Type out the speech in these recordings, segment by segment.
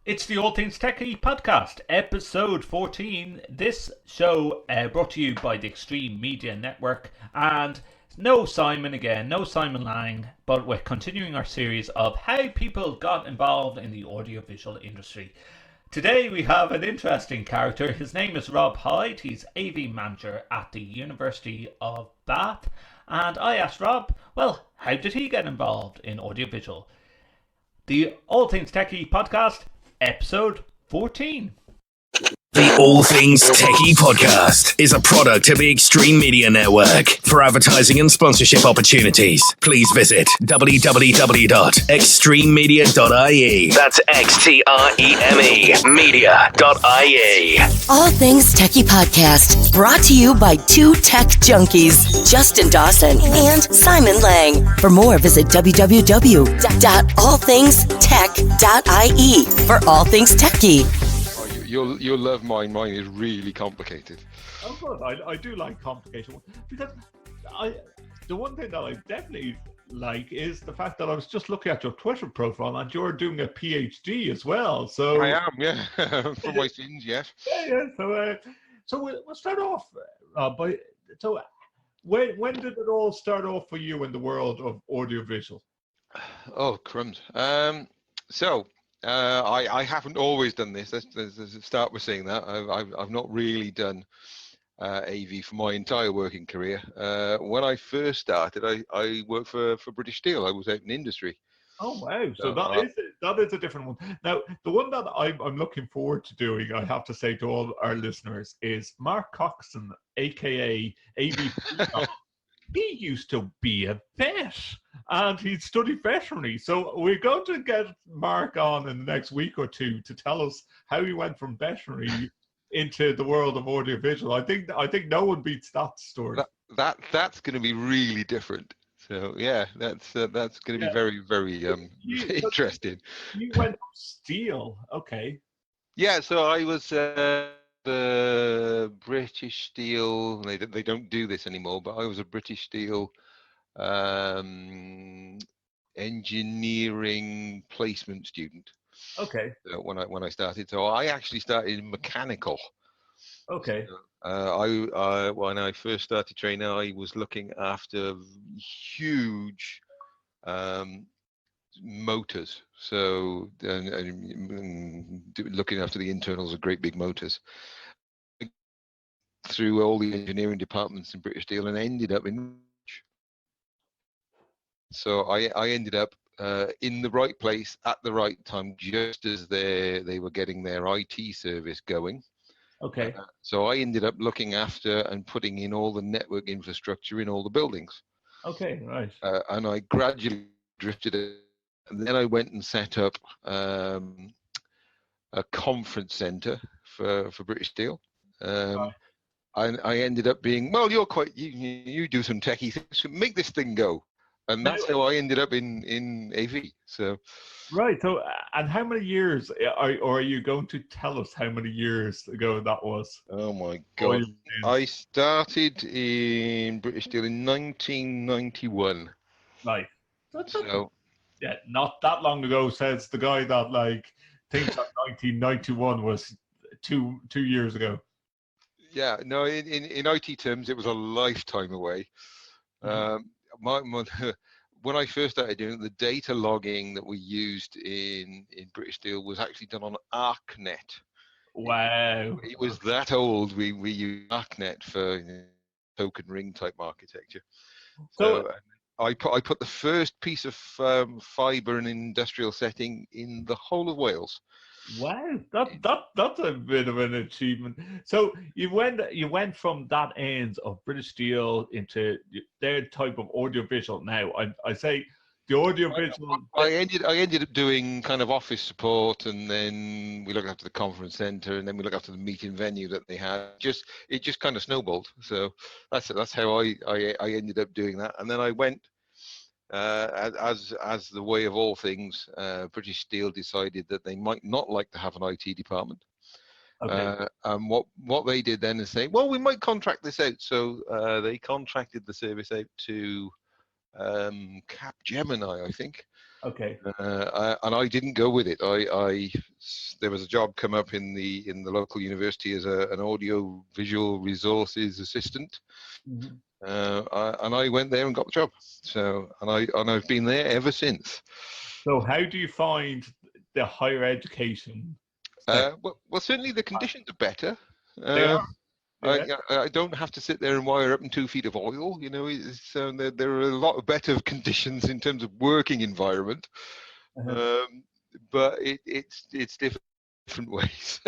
It's the All Things TechIE podcast, episode 14. This show brought to you by the Extreme Media Network. And no Simon again, no Simon Lang, but we're continuing our series of how people got involved in the audiovisual industry. Today we have an interesting character. His name is Rob Hyde. He's AV manager at the University of Bath. And I asked Rob, well, how did he get involved in audiovisual? The All Things Techie podcast, episode 14. The All Things TechIE podcast is a product of the Extreme Media Network. For advertising and sponsorship opportunities, please visit www.extrememedia.ie. That's XTREME media.ie. All Things Techie podcast, brought to you by two tech junkies, Justin Dawson and Simon Lang. For more, visit www.allthingstech.ie for All Things Techie. You'll love mine. Mine is really complicated. Oh, good. I do like complicated ones because the one thing that I definitely like is the fact that I was just looking at your Twitter profile and you're doing a PhD as well. So I am, yeah, for my sins, yes. Yeah. So we'll start off, by so when did it all start off for you in the world of audiovisual? Oh, crumbs. I haven't always done this. Let's start with saying that. I've not really done AV for my entire working career. When I first started, I worked for British Steel. I was out in industry. Oh wow! So that is a different one. Now, the one that I'm looking forward to doing, I have to say to all our listeners, is Mark Coxon, aka AV. He used to be a vet and he studied veterinary. So we're going to get Mark on in the next week or two to tell us how he went from veterinary into the world of audiovisual. I think no one beats that story. That's going to be really different. So yeah, that's going to be very, very interesting. You went from steel, okay? Yeah, so I was the British Steel. They don't do this anymore, but I was a British Steel engineering placement student. Okay. When I started, so I actually started in mechanical. Okay. So, when I first started training, I was looking after huge motors. So looking after the internals of great big motors through all the engineering departments in British Steel and ended up in. So I ended up in the right place at the right time, just as they were getting their IT service going. Okay. So I ended up looking after and putting in all the network infrastructure in all the buildings. Okay, right. And I gradually drifted it. And then I went and set up a conference center for British Steel. I ended up being, well, you do some techie things, make this thing go. And that's how I ended up in AV. So, right. So, and how many years are you going to tell us how many years ago that was? Oh my God! I started in British Steel in 1991. Right. So, yeah, not that long ago. Says the guy that thinks that 1991 was two years ago. Yeah. No. In IT terms, it was a lifetime away. When I first started doing it, the data logging that we used in British Steel was actually done on ArcNet. Wow. It was that old. We used ArcNet for token ring type architecture. So I put the first piece of fibre in an industrial setting in the whole of Wales. Wow, that's a bit of an achievement. So you went from that end of British Steel into their type of audiovisual. Now I say the audiovisual. I ended up doing kind of office support, and then we looked after the conference centre, and then we looked after the meeting venue that they had. It just kind of snowballed. So that's how I ended up doing that, and then I went. As the way of all things, British Steel decided that they might not like to have an IT department. Okay. And what they did then is say, well, we might contract this out. So they contracted the service out to Capgemini, I think. Okay. And I didn't go with it. There was a job come up in the local university as an audio visual resources assistant, Mhm. and I went there and got the job. So and I've been there ever since. So how do you find the higher education sector? Well, certainly the conditions are better. They are. Yeah. I don't have to sit there and wire up in 2 feet of oil. There are a lot of better conditions in terms of working environment, Uh-huh. but it's different ways.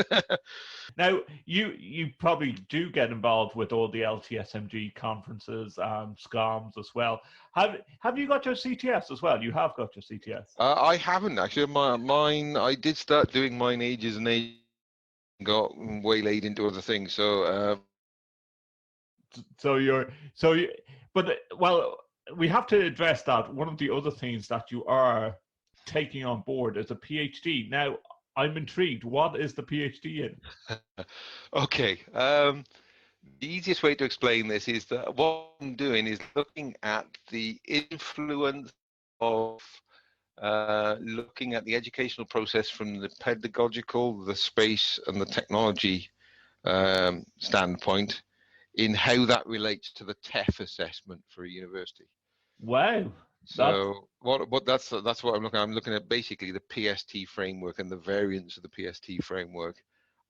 Now, you probably do get involved with all the LTSMG conferences and SCOMs as well. Have you got your CTS as well? You have got your CTS. I haven't actually. Mine, I did start doing mine ages and ages, got waylaid into other things. So Well, we have to address that. One of the other things that you are taking on board is a PhD. Now, I'm intrigued. What is the PhD in? okay. The easiest way to explain this is that what I'm doing is looking at the influence of looking at the educational process from the pedagogical, the space, and the technology standpoint in how that relates to the TEF assessment for a university. Wow. So that's what I'm looking at. I'm looking at basically the PST framework and the variants of the PST framework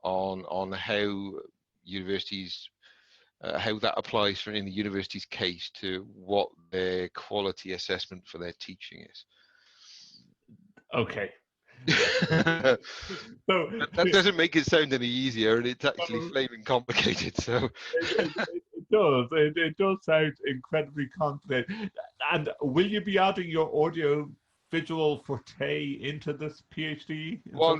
on how universities how that applies in the university's case to what their quality assessment for their teaching is. Okay. that So doesn't make it sound any easier, and it's actually flaming complicated. So it does sound incredibly complicated. And will you be adding your audio visual forte into this PhD? Well,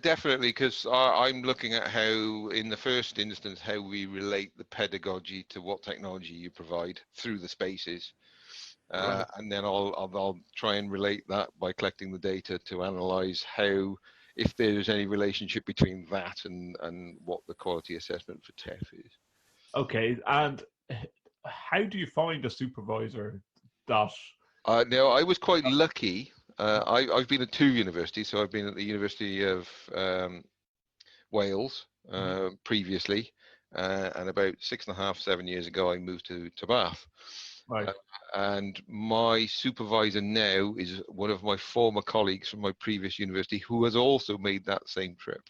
definitely, because I'm looking at how, in the first instance, how we relate the pedagogy to what technology you provide through the spaces. Right. And then I'll try and relate that by collecting the data to analyze how, if there's any relationship between that and what the quality assessment for TEF is. Okay, and how do you find a supervisor that? Now, I was quite lucky. I've been at 2 universities, so I've been at the University of Wales previously, and about 6.5, 7 years ago, I moved to Bath. Right. And my supervisor now is one of my former colleagues from my previous university who has also made that same trip.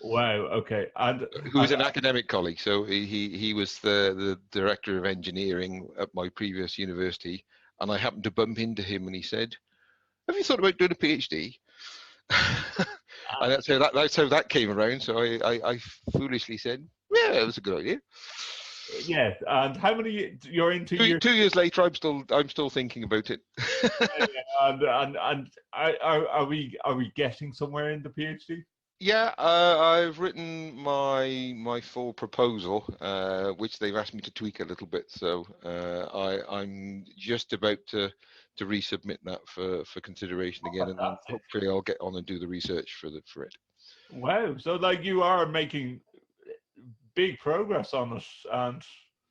Wow. Okay. And who is an academic colleague. So he was the director of engineering at my previous university, and I happened to bump into him, and he said, "Have you thought about doing a PhD?" And that's how that came around. So I foolishly said, "Yeah, it was a good idea." Yes. And how many you're into? 2 years later, I'm still thinking about it. And are we getting somewhere in the PhD? Yeah, I've written my full proposal, which they've asked me to tweak a little bit. So I'm just about to resubmit that for consideration again, and then hopefully I'll get on and do the research for it. Wow! So like you are making big progress on it, and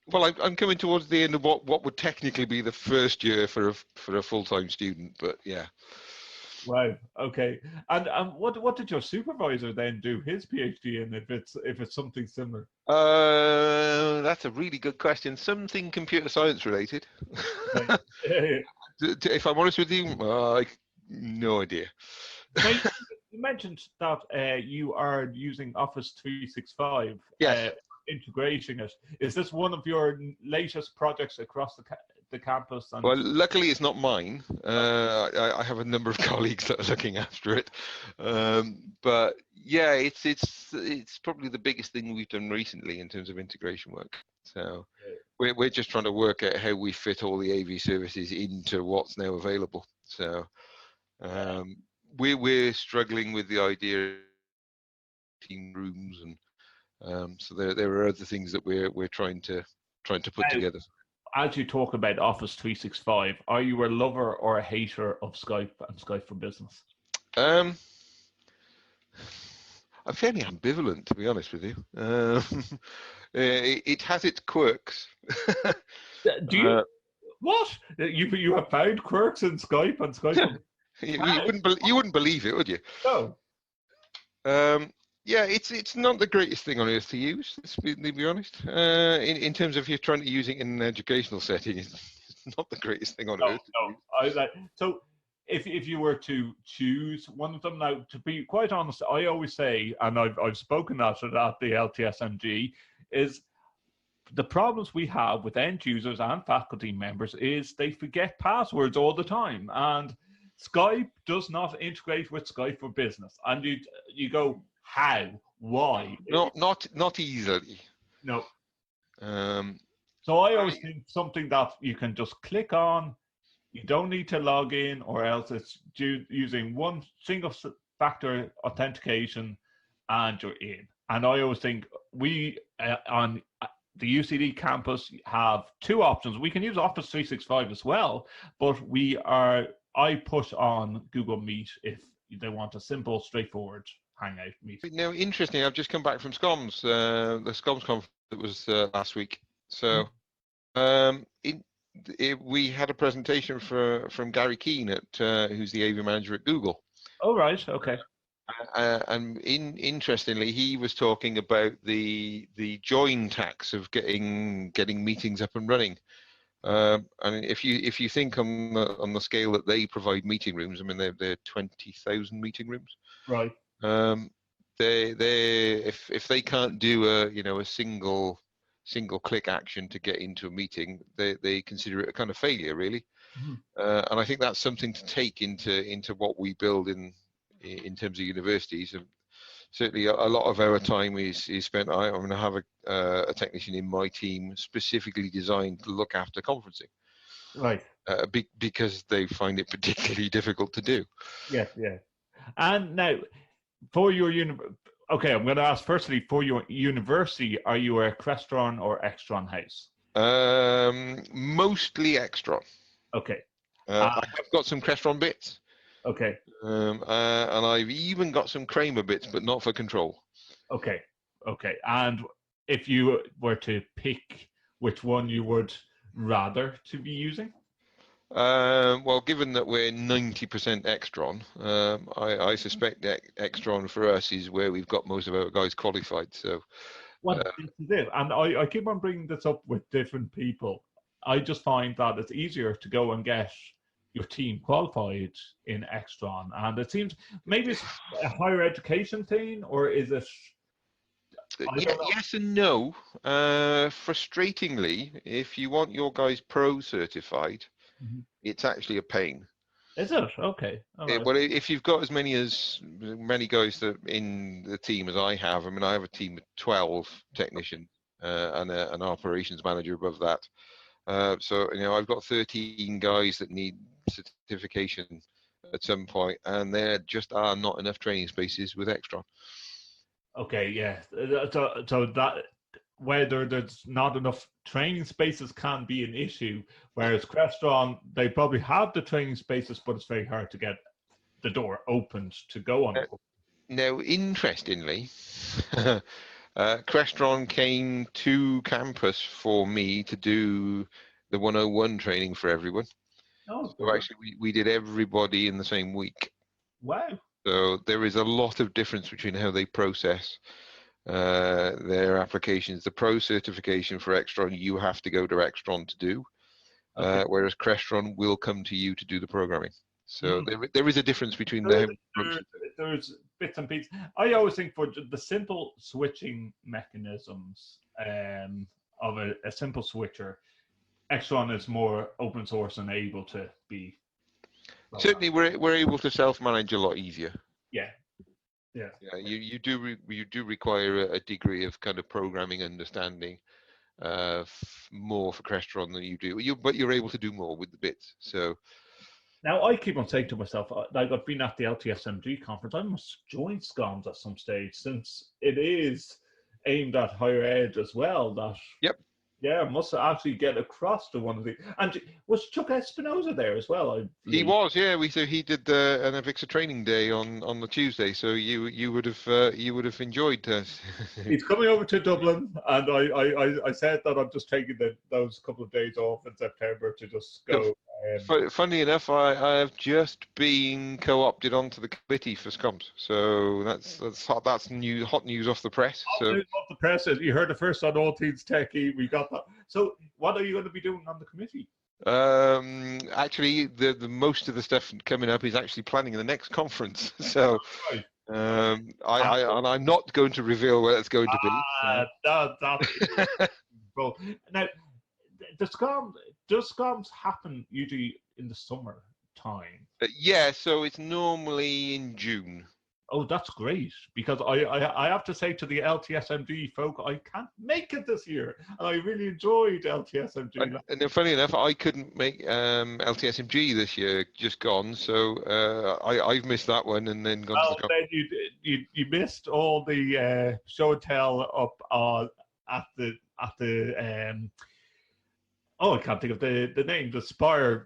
well, I'm coming towards the end of what would technically be the first year for a full-time student, but yeah. Wow. Okay. And what did your supervisor then do his PhD in? If it's something similar. That's a really good question. Something computer science related. If I'm honest with you, no idea. You mentioned that you are using Office 365. Yes. Integrating it. Is this one of your latest projects across the campus? Well, luckily it's not mine. I have a number of colleagues that are looking after it. But yeah, it's probably the biggest thing we've done recently in terms of integration work. So we're just trying to work out how we fit all the AV services into what's now available. So we're struggling with the idea of team rooms, and so there are other things that we're trying to put together. As you talk about Office 365, are you a lover or a hater of Skype and Skype for Business? I'm fairly ambivalent, to be honest with you. It has its quirks. Do you? What? You have found quirks in Skype and Skype? You wouldn't believe it, would you? No. Yeah, it's not the greatest thing on earth to use. To be honest, in terms of if you're trying to use it in an educational setting, it's not the greatest thing on No, earth to use. no. So if you were to choose one of them now, to be quite honest, I always say, and I've spoken at it at the LTSMG, is the problems we have with end users and faculty members is they forget passwords all the time, and Skype does not integrate with Skype for Business, and you go, how, why? Not easily. No. Um, So I always think something that you can just click on. You don't need to log in, or else it's using one single factor authentication and you're in. And I always think we on the UCD campus have two options. We can use Office 365 as well, but I push on Google Meet if they want a simple, straightforward Hangout meeting. Now, interesting, I've just come back from SCOMS, the SCOMS conference that was last week. So we had a presentation from Gary Keane, who's the AV manager at Google. Oh, right. Okay. And interestingly, he was talking about the join tax of getting meetings up and running. And if you think on the scale that they provide meeting rooms, I mean they're 20,000 meeting rooms. Right. If they can't do a single click action to get into a meeting, they consider it a kind of failure, really. Mm-hmm. And I think that's something to take into what we build in terms of universities. And certainly a lot of our time is spent. I'm going to have a technician in my team specifically designed to look after conferencing. Right. Because they find it particularly difficult to do. Yeah, yeah. And now, for your okay, I'm going to ask firstly, for your university, are you a Crestron or Extron house? Mostly Extron. Okay. I've got some Crestron bits. Okay. And I've even got some Kramer bits, but not for control. Okay. Okay. And if you were to pick which one you would rather to be using? Well, given that we're 90% Extron, I suspect that Extron for us is where we've got most of our guys qualified. So, this is it. And I keep on bringing this up with different people. I just find that it's easier to go and get your team qualified in Extron, and it seems maybe it's a higher education thing, or is it? Yes and no. Frustratingly, if you want your guys pro certified, it's actually a pain. Is it? Okay. Right. Well, if you've got as many guys that in the team as I have, I mean, I have a team of 12 technicians and an operations manager above that. So I've got 13 guys that need certification at some point, and there just are not enough training spaces with Extron. Okay, yeah. So that whether there's not enough training spaces can be an issue, whereas Crestron, they probably have the training spaces, but it's very hard to get the door opened to go on. Now, interestingly, Crestron came to campus for me to do the 101 training for everyone. Oh, so actually, we did everybody in the same week. Wow. So there is a lot of difference between how they process their applications. The pro certification for Extron, you have to go to Extron to do, whereas Crestron will come to you to do the programming. So there is a difference between them. There's bits and pieces. I always think for the simple switching mechanisms of a simple switcher, Extron is more open source and able to be. Certainly, we're able to self-manage a lot easier. Yeah. You do require a degree of kind of programming understanding, more for Crestron than you do. But you're able to do more with the bits. So. Now, I keep on saying to myself, like I've been at the LTSMG conference, I must join SCOMS at some stage, since it is aimed at higher ed as well. Yep. Yeah, must actually get across to one of the. And was Chuck Espinosa there as well? He was, yeah. So he did an Avixa training day on the Tuesday. So you would have enjoyed. He's coming over to Dublin, and I said that I'm just taking those couple of days off in September to just go Funny enough, I have just been co-opted onto the committee for SCOMS, so that's new, hot news off the press. So Off the press, you heard it first on All Things TechIE. We got that. So, what are you going to be doing on the committee? actually, the most of the stuff coming up is actually planning the next conference. So Right. I'm not going to reveal where it's going to be. That is well. Now, does SCOMS happen usually in the summer time? Yeah, so it's normally in June. Oh, that's great, because I have to say to the LTSMG folk, I can't make it this year, and I really enjoyed LTSMG. And then funny enough, I couldn't make LTSMG this year, just gone. So I've missed that one, and then gone to the Then you missed all the show and tell up at the I can't think of the name. The Spire.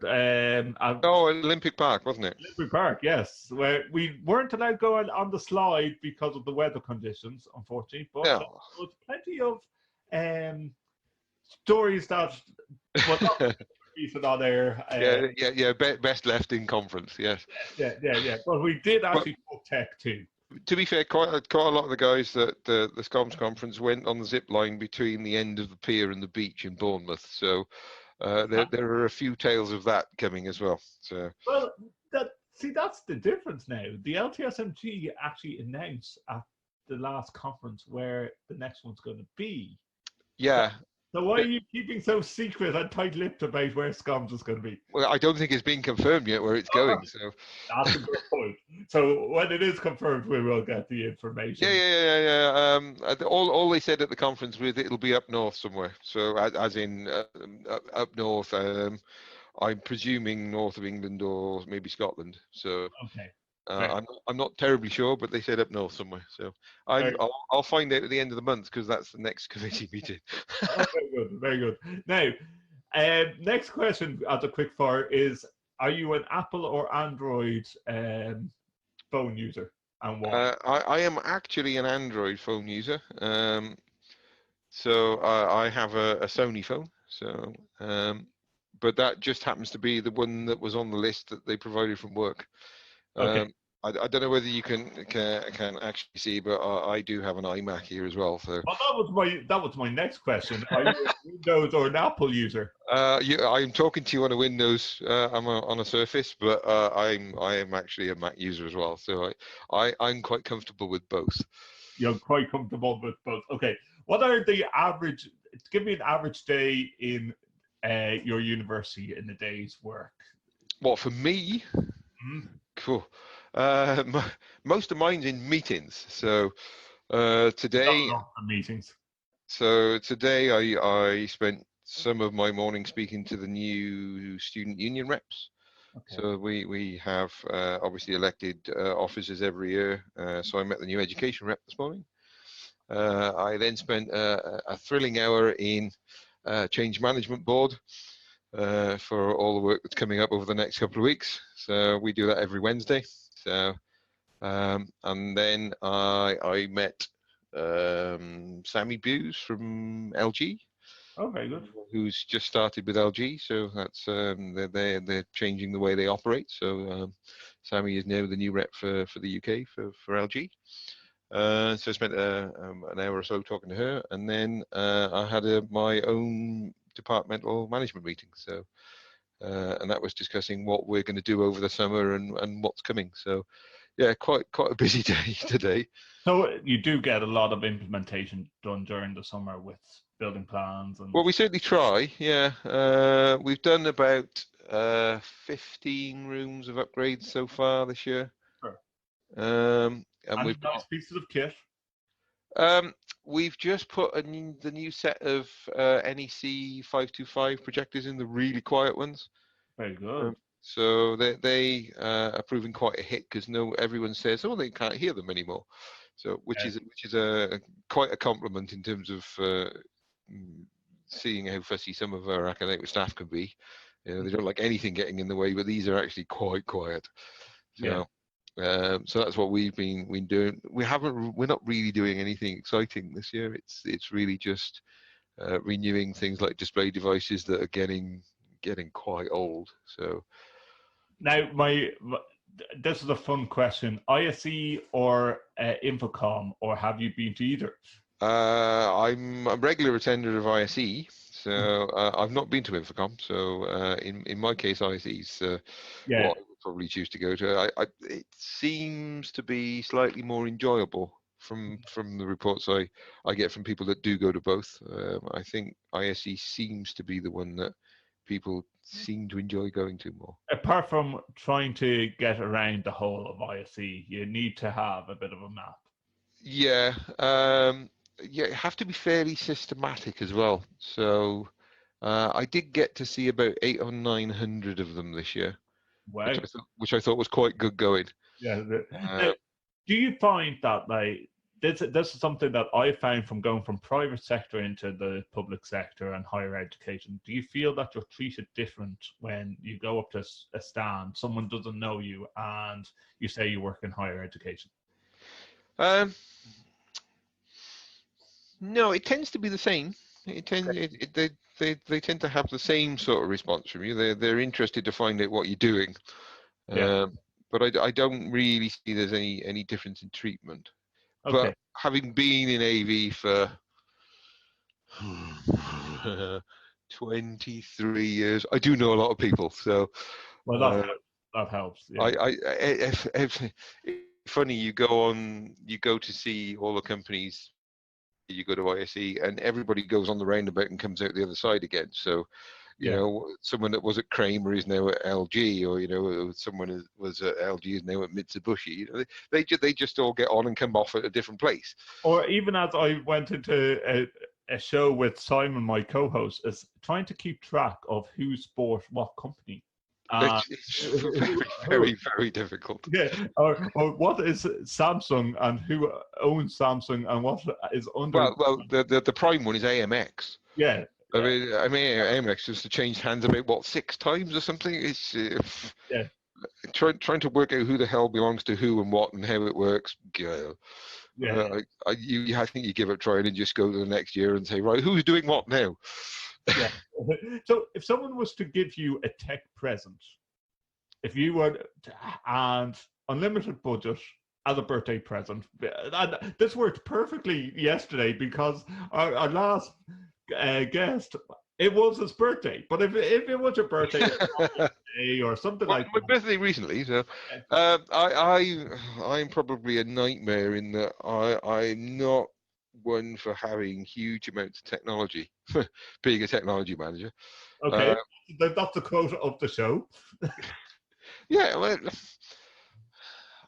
Olympic Park, wasn't it? Olympic Park, yes. Where we weren't allowed to go on the slide because of the weather conditions, unfortunately. But there was plenty of stories that were not recent on there. Yeah. Best left in conference. Yes. Yeah. But we did actually talk tech too. To be fair, quite a lot of the guys that the SCOMS conference went on the zip line between the end of the pier and the beach in Bournemouth. So there are a few tales of that coming as well. So well, that's the difference now. The LTSMG actually announced at the last conference where the next one's going to be. Yeah. So why are you keeping so secret and tight-lipped about where SCOMS is going to be? Well, I don't think it's been confirmed yet where it's going. So that's a good point. So when it is confirmed, we will get the information. Yeah. All they said at the conference was it'll be up north somewhere. So as in up north. I'm presuming north of England or maybe Scotland. So okay. I'm not terribly sure, but they said up north somewhere. So I'll find out at the end of the month because that's the next committee meeting. Very good. Now, next question as a quick fire is: are you an Apple or Android phone user, and why? I am actually an Android phone user. So I have a Sony phone. So but that just happens to be the one that was on the list that they provided from work. Okay. I don't know whether you can actually see, but I do have an iMac here as well. So that was my next question. Are you a Windows or an Apple user? I'm talking to you on a Windows. I'm on a Surface, but I am actually a Mac user as well. So I'm quite comfortable with both. You're quite comfortable with both. Okay. What are the average? Give me an average day in your university in the day's work. What, for me? Mm-hmm. Cool. Most of mine's in meetings. So today, meetings. So today I spent some of my morning speaking to the new student union reps. Okay. So we have obviously elected officers every year. So I met the new education rep this morning. I then spent a thrilling hour in change management board for all the work that's coming up over the next couple of weeks. So we do that every Wednesday. So and then I met Sammy Buse from LG. Oh, very good. Who's just started with LG. So that's they're changing the way they operate. So Sammy is now the new rep for the UK for LG. So I spent an hour or so talking to her, and then I had my own departmental management meeting. So and that was discussing what we're going to do over the summer and what's coming. So yeah, quite a busy day today. So you do get a lot of implementation done during the summer with building plans and. Well, we certainly try. Yeah, we've done about 15 rooms of upgrades so far this year. Sure. And we've nice pieces of kit. We've just put the new set of NEC 525 projectors in, the really quiet ones. Very good. So they are proving quite a hit because everyone says, oh, they can't hear them anymore. So which is quite a compliment in terms of seeing how fussy some of our academic staff can be. You know, they don't like anything getting in the way, but these are actually quite quiet. So, so that's what we've been doing. We're not really doing anything exciting this year. It's really just renewing things like display devices that are getting getting quite old. So Now, this is a fun question: ISE or Infocom, or have you been to either? I'm a regular attender of ISE, so I've not been to Infocom. So in my case, ISE's Yeah. what I would probably choose to go to. It seems to be slightly more enjoyable from the reports I get from people that do go to both. I think ISE seems to be the one that people seem to enjoy going to more. Apart from trying to get around the whole of ISE, you need to have a bit of a map. Yeah, you have to be fairly systematic as well. So I did get to see about 800 or 900 of them this year, Wow. which I thought was quite good going. Yeah. Uh, Do you find that like this is something that I found from going from private sector into the public sector and higher education? Do you feel that you're treated different when you go up to a stand, someone doesn't know you, and you say you work in higher education? um, no, it tends to be the same. They tend to have the same sort of response from you. They're interested to find out what you're doing. Yeah. But I don't really see there's any difference in treatment. Okay. But having been in AV for 23 years, I do know a lot of people. So Well, uh, that helps. Yeah. if funny, you go to see all the companies, you go to ISE, and everybody goes on the roundabout and comes out the other side again. So you Yeah. know, someone that was at Kramer is now at LG, or you know, someone who was at LG is now at Mitsubishi. You know, they just all get on and come off at a different place. Or even as I went into a show with Simon, my co-host, is trying to keep track of who's bought what company. It's very, very difficult. Yeah, or what is Samsung and who owns Samsung and what is under. Well, the prime one is AMX. Yeah, I mean, AMX has changed hands about what 6 times or something. It's yeah, trying to work out who the hell belongs to who and what and how it works. yeah. I think you give it a try and just go to the next year and say, right, who's doing what now? Yeah. So if someone was to give you a tech present, if you were and unlimited budget as a birthday present, and this worked perfectly yesterday because our last guest, it was his birthday. But if it was your birthday or something like my that, birthday recently, so I'm probably a nightmare in that I'm not one for having huge amounts of technology. Being a technology manager, okay, that's the quote of the show. yeah, well,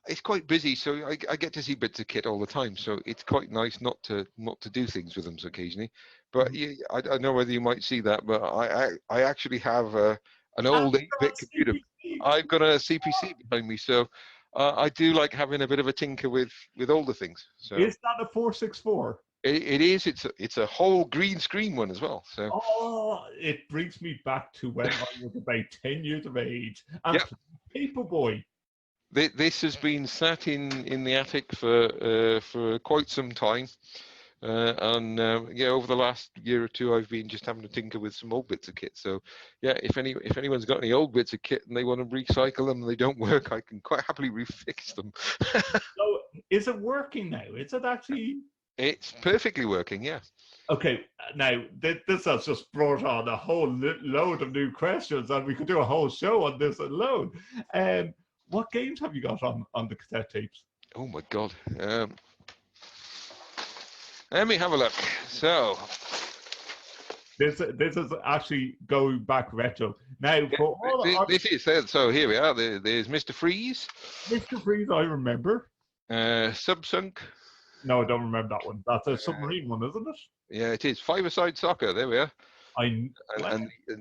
it's quite busy, so I get to see bits of kit all the time. So it's quite nice not to do things with them occasionally. But yeah, I don't know whether you might see that, but I actually have an old 8-bit computer. I've got a CPC behind me, so I do like having a bit of a tinker with older things. So Is that a 464? it is. It's a whole green screen one as well. So Oh, it brings me back to when I was about 10 years of age and yeah, Paperboy. this has been sat in the attic for quite some time. And yeah, over the last year or two, I've been just having to tinker with some old bits of kit. So yeah, if anyone's got any old bits of kit and they want to recycle them and they don't work, I can quite happily refix them. So is it working now? Is it actually? It's perfectly working, yeah. Okay, now this has just brought on a whole load of new questions, and we could do a whole show on this alone. What games have you got on the cassette tapes? Oh my God. Let me have a look. So This is actually going back retro. Now, for all this is so. Here we are. There's Mr. Freeze, Mr. Freeze, I remember. Subsunk. No, I don't remember that one. That's a submarine one, isn't it? Yeah, it is. Five-a-side soccer. There we are. And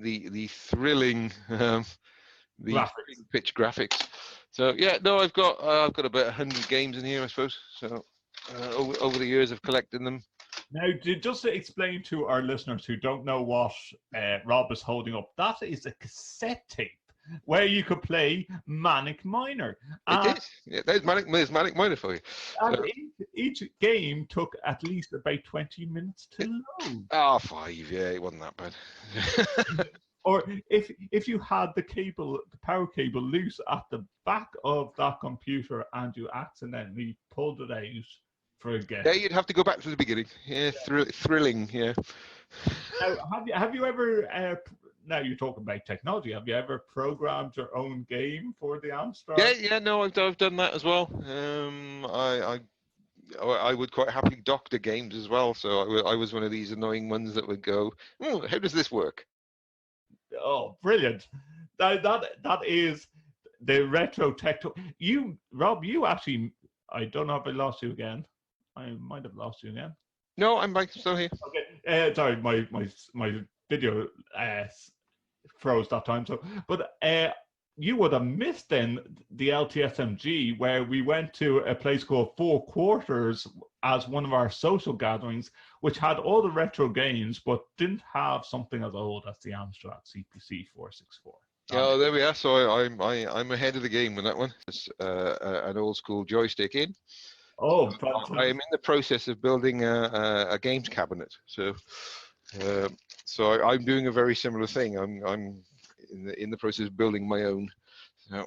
the thrilling graphics. pitch graphics. So yeah, no, I've got about 100 games in here, I suppose. So over the years of collecting them. Now, just to explain to our listeners who don't know what Rob is holding up, that is a cassette tape where you could play Manic Miner. It is. Yeah, there's Manic Miner for you. And each game took at least about 20 minutes to load. 5. Yeah, it wasn't that bad. Or if you had the power cable loose at the back of that computer and you accidentally pulled it out for a Yeah, get. you'd have to go back to the beginning. Yeah, thrilling. Yeah. Now, have you ever? Now you're talking about technology. Have you ever programmed your own game for the Amstrad? Yeah. No, I've done that as well. I would quite happily doctor games as well. So I was one of these annoying ones that would go, oh, how does this work? Oh, brilliant! That is the retro tech. You, Rob, you actually. I don't know if I lost you again. I might have lost you again. No, I'm back. Still here. Okay. Sorry, my video froze that time. So, but you would have missed then the LTSMG where we went to a place called Four Quarters as one of our social gatherings, which had all the retro games, but didn't have something as old as the Amstrad CPC 464. Oh, there we are. So I'm ahead of the game with that one. It's an old school joystick in. Oh, I am fantastic. in the process of building a games cabinet. So I'm doing a very similar thing. I'm in the process of building my own. So,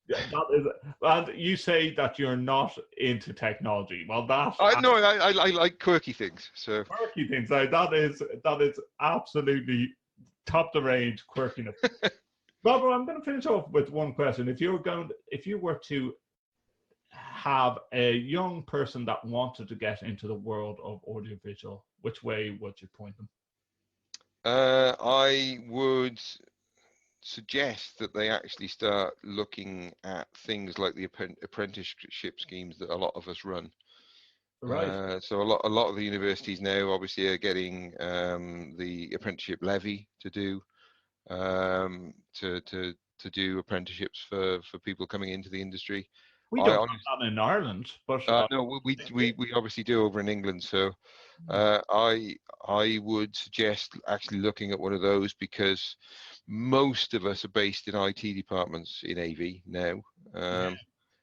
Yeah, that is, and you say that you're not into technology. Well, that's I like quirky things. So quirky things. Like, that is absolutely top the range quirkiness. Robert, I'm going to finish off with one question. If you were to have a young person that wanted to get into the world of audiovisual, which way would you point them? I would suggest that they actually start looking at things like the apprenticeship schemes that a lot of us run. Right. So a lot of the universities now obviously are getting the apprenticeship levy to do to do apprenticeships for people coming into the industry. We I don't honestly, have that in Ireland, but no, we obviously do over in England. So I would suggest actually looking at one of those because most of us are based in IT departments in AV now. yeah, Uh,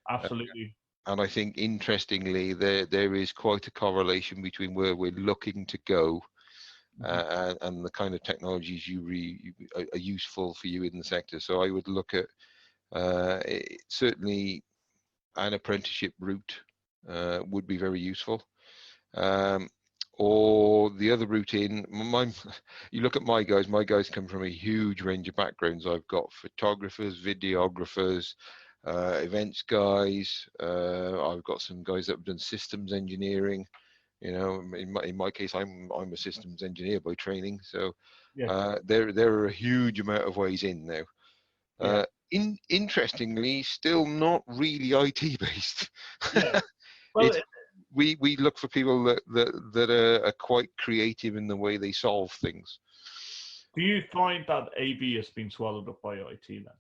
absolutely. and I think interestingly there is quite a correlation between where we're looking to go and the kind of technologies are useful for you in the sector. So I would look at certainly an apprenticeship route would be very useful. Or the other route you look at my guys come from a huge range of backgrounds. I've got photographers, videographers, events guys. I've got some guys that have done systems engineering. You know, in my case, I'm a systems engineer by training. So Yeah, there are a huge amount of ways in now. yeah, Interestingly, still not really IT based. yeah. Well, It's we look for people that are quite creative in the way they solve things. do you find that AV has been swallowed up by IT then?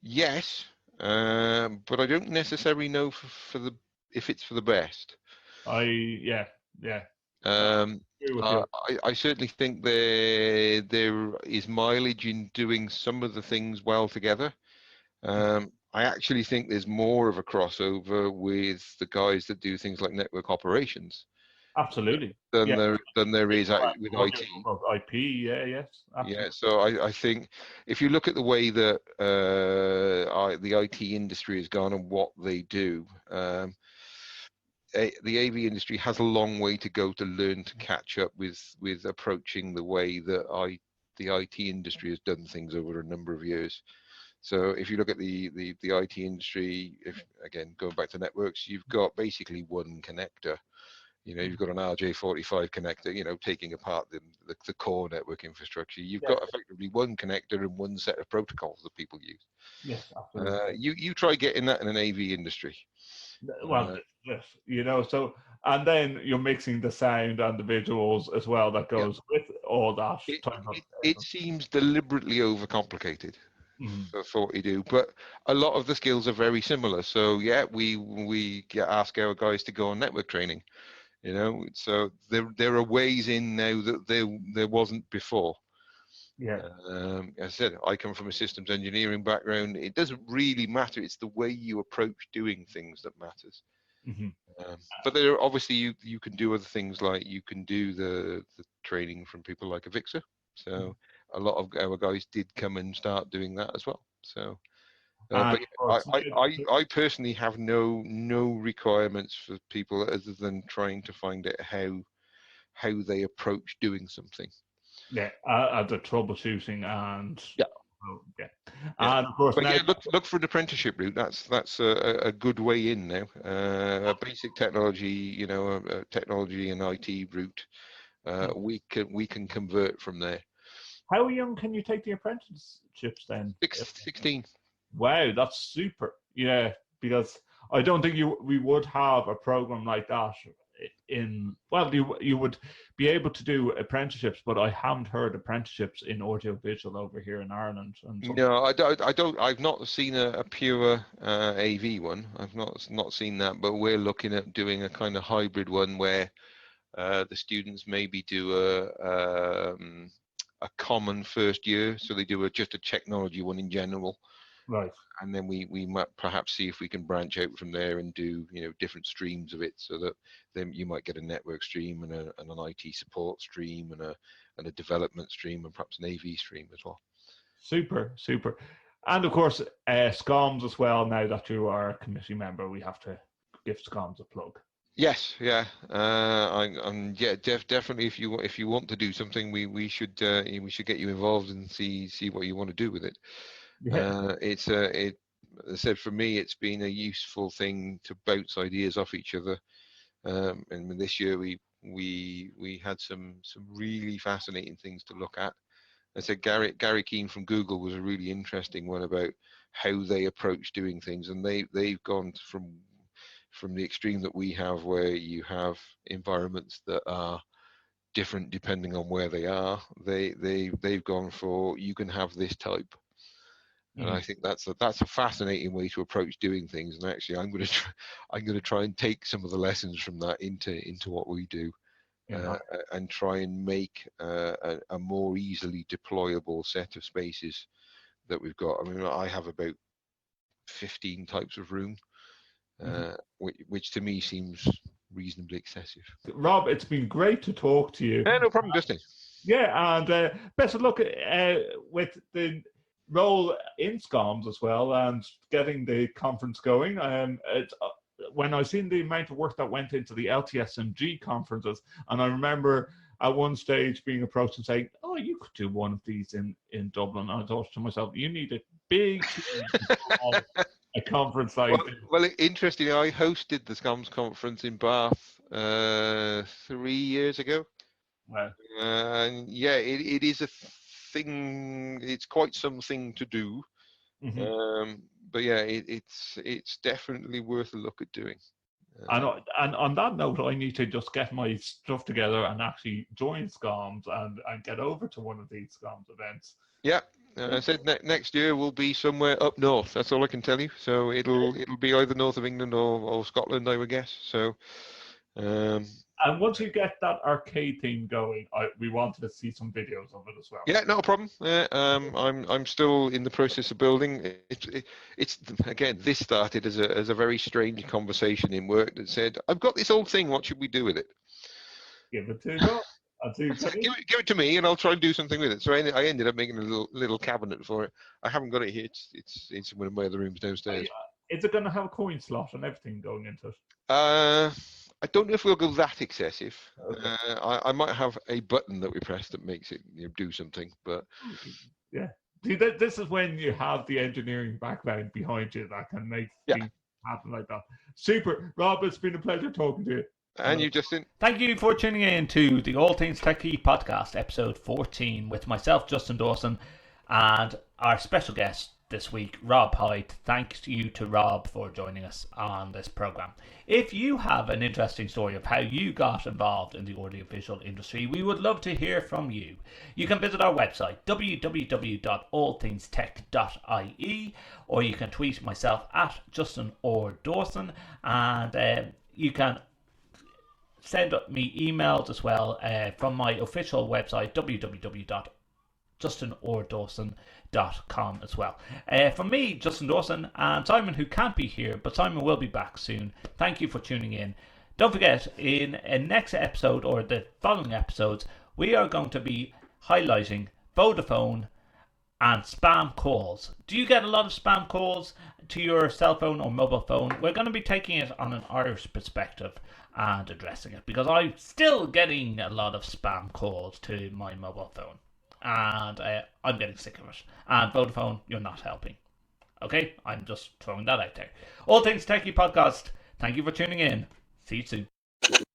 Yes, but I don't necessarily know if it's for the best. Yeah, yeah. I Um, agree with you. I certainly think there is mileage in doing some of the things well together. I actually think there's more of a crossover with the guys that do things like network operations Absolutely. than Yeah. there is with What IT. you're talking about IP, yeah, yes, Yeah, absolutely. so I think if you look at the way that the IT industry has gone and what they do, the AV industry has a long way to go to learn to catch up with approaching the way that the IT industry has done things over a number of years. So if you look at the IT industry, if again going back to networks, you've got basically one connector. You know, you've got an RJ45 connector, you know, taking apart the core network infrastructure. You've Yeah, got effectively one connector and one set of protocols that people use. yes, absolutely. You try getting that in an AV industry. Well, Uh, yes, so and then you're mixing the sound and the visuals as well that yeah, goes with all that it, type of. it seems deliberately overcomplicated Mhm. for what you do, but a lot of the skills are very similar. So yeah, ask our guys to go on network training. You know, so there are ways in now that there wasn't before. Yeah. As I said, I come from a systems engineering background. It doesn't really matter. It's the way you approach doing things that matters. Hmm. But there are obviously you can do other things like you can do the training from people like Avixa. So a lot of our guys did come and start doing that as well. So, And but of course, I personally have no requirements for people other than trying to find out how they approach doing something. yeah, the troubleshooting and Yeah. yeah, Yeah. and of course But now. yeah, look for an apprenticeship route. That's a good way in now. A basic technology, technology and IT route. We can convert from there. How young can you take the apprenticeships then? 16. Wow, that's super. Yeah, because I don't think we would have a program like that you would be able to do apprenticeships, but I haven't heard apprenticeships in audiovisual over here in Ireland. No, I don't. I've not seen a pure AV one. I've not seen that, but we're looking at doing a kind of hybrid one where the students maybe do a common first year, so they do just a technology one in general, Right. And then we might perhaps see if we can branch out from there and do different streams of it, so that then you might get a network stream and an IT support stream and a development stream and perhaps an AV stream as well. Super. And of course, SCOMS as well. Now that you are a committee member, we have to give SCOMS a plug. Yes, yeah, definitely. If you want to do something, we should get you involved and see what you want to do with it. Yeah. As I said, for me, it's been a useful thing to bounce ideas off each other. And this year we had some really fascinating things to look at. I said Gary Keane from Google was a really interesting one about how they approach doing things, and they've gone from the extreme that we have, where you have environments that are different depending on where they are. They've gone for, you can have this type, and I think that's a fascinating way to approach doing things. And actually, I'm going to try and take some of the lessons from that into what we do, and try and make a more easily deployable set of spaces that we've got. I mean, I have about 15 types of room. Which to me seems reasonably excessive. Rob, it's been great to talk to you. No problem, Justin. Yeah, and best of luck with the role in SCOMS as well, and getting the conference going. When I seen the amount of work that went into the LTSMG conferences, and I remember at one stage being approached and saying, "Oh, you could do one of these in Dublin." And I thought to myself, "You need a big a conference like this." Well, interestingly, I hosted the SCOMS conference in Bath 3 years ago. Wow. And yeah, it is a thing. It's quite something to do. But yeah, it's definitely worth a look at doing. And on that note, I need to just get my stuff together and actually join SCOMS and get over to one of these SCOMS events. Yeah. I said next year will be somewhere up north. That's all I can tell you. So it'll be either north of England or Scotland, I would guess. So, and once you get that arcade theme going, we wanted to see some videos of it as well. Yeah, no problem. I'm still in the process of building. It's again, this started as a very strange conversation in work that said, "I've got this old thing. What should we do with it?" Give it to you. Give it to me, and I'll try and do something with it. So I ended up making a little cabinet for it. I haven't got it here. It's in one of my other rooms downstairs. Is it going to have a coin slot and everything going into it? I don't know if we'll go that excessive. Okay. I might have a button that we press that makes it do something. But yeah, see, this is when you have the engineering background behind you that can make things happen like that. Super, Rob. It's been a pleasure talking to you. And you, Justin. Thank you for tuning in to the All Things TechIE podcast, episode 14, with myself, Justin Dawson, and our special guest this week, Rob Hyde. Thanks you to Rob for joining us on this program. If you have an interesting story of how you got involved in the audiovisual industry, we would love to hear from you. You can visit our website, www.allthingstech.ie, or you can tweet myself at Justin or Dawson, and you can send me emails as well from my official website, www.justinordawson.com as well. From me, Justin Dawson, and Simon, who can't be here, but Simon will be back soon. Thank you for tuning in. Don't forget, in a next episode or the following episodes, we are going to be highlighting Vodafone, and spam calls. Do you get a lot of spam calls to your cell phone or mobile phone? We're going to be taking it on an Irish perspective and addressing it, because I'm still getting a lot of spam calls to my mobile phone, and I'm getting sick of it. And Vodafone, you're not helping. Okay, I'm just throwing that out there. All Things Techie podcast. Thank you for tuning in. See you soon.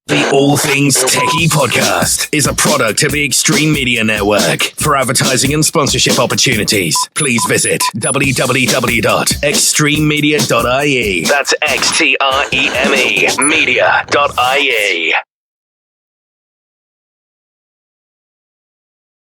The All Things Techie podcast is a product of the Extreme Media Network. For advertising and sponsorship opportunities, please visit www.extrememedia.ie. That's XTREME media.ie.